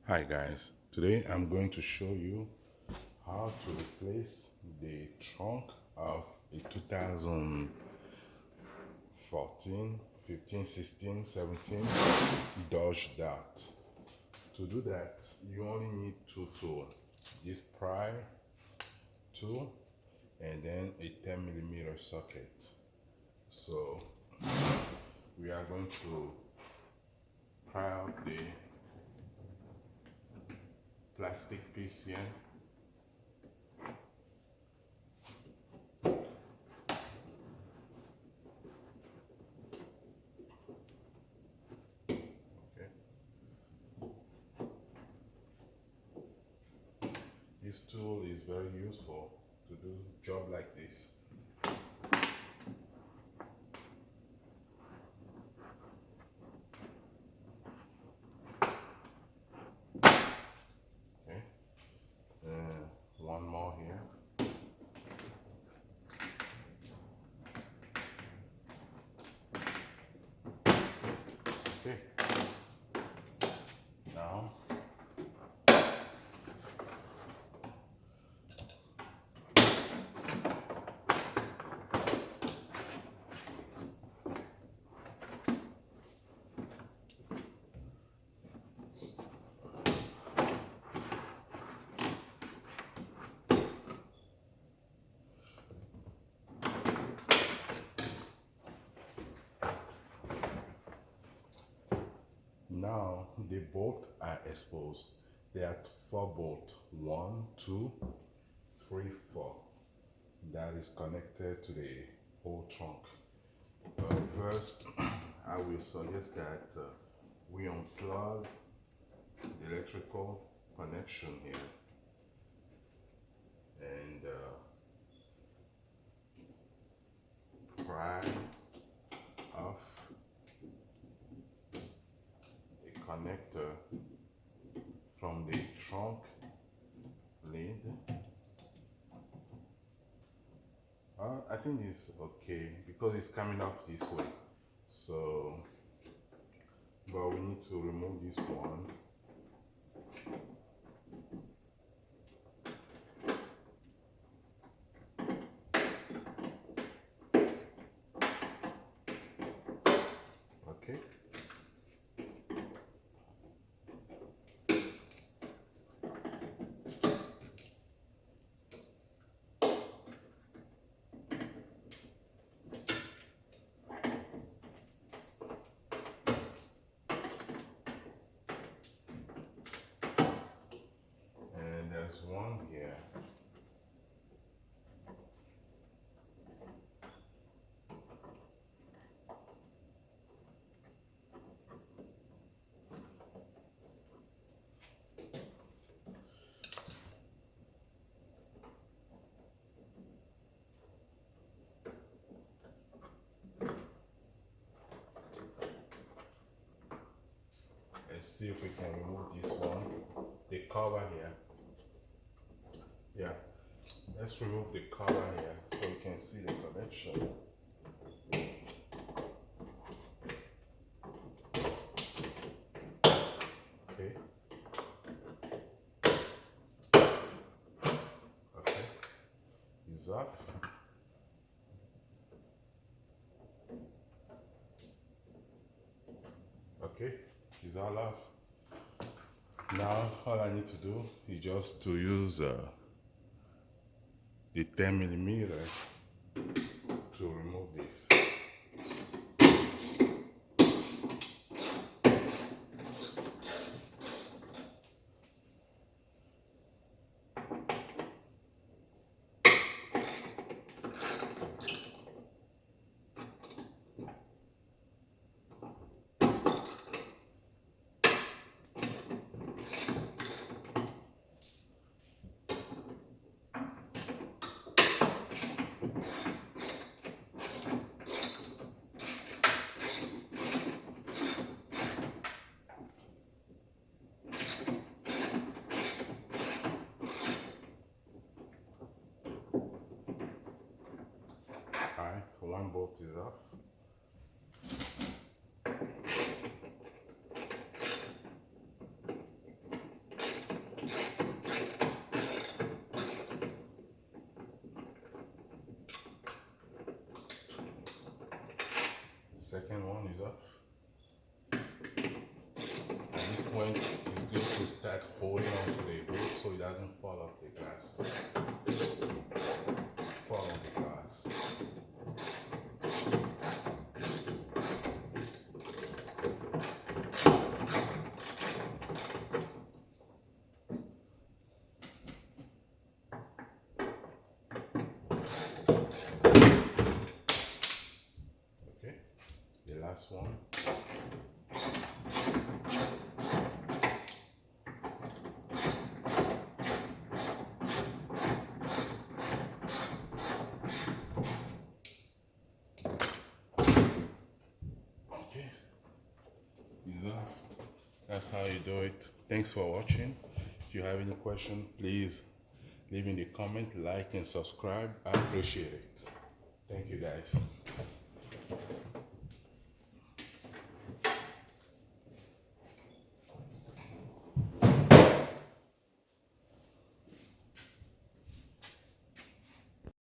Hi guys, today I'm going to show you how to replace the trunk of a 2014, 15, 16, 17 Dodge Dart. To do that, you only need two tools. This pry tool and then a 10mm socket. So we are going to pry out the plastic piece here. Okay. This tool is very useful to do job like this. Okay. One more here. Okay. Now Now the bolts are exposed. There are four bolts. 1, 2, 3, 4. That is connected to the whole trunk. First, I will suggest that we unplug the electrical connection here and pry off the connector from the trunk lid. I think it's okay because it's coming off this way. So, but we need to remove this one. Okay. And there's one here. Let's see if we can remove this one, the cover here. Yeah, let's remove the cover here so we can see the connection. Okay. Okay. It's off. Okay, it's all off. Now all I need to do is just to use the 10mm to remove this. Alright, one bolt is off. second one is off. At this point, it's good to start holding on to the hood so it doesn't fall off the glass. Fall on the glass. Okay, the last one. Okay, it's off. That's how you do it. Thanks for watching. If you have any question, please leave in the comment, like and subscribe. I appreciate it. Thank you guys.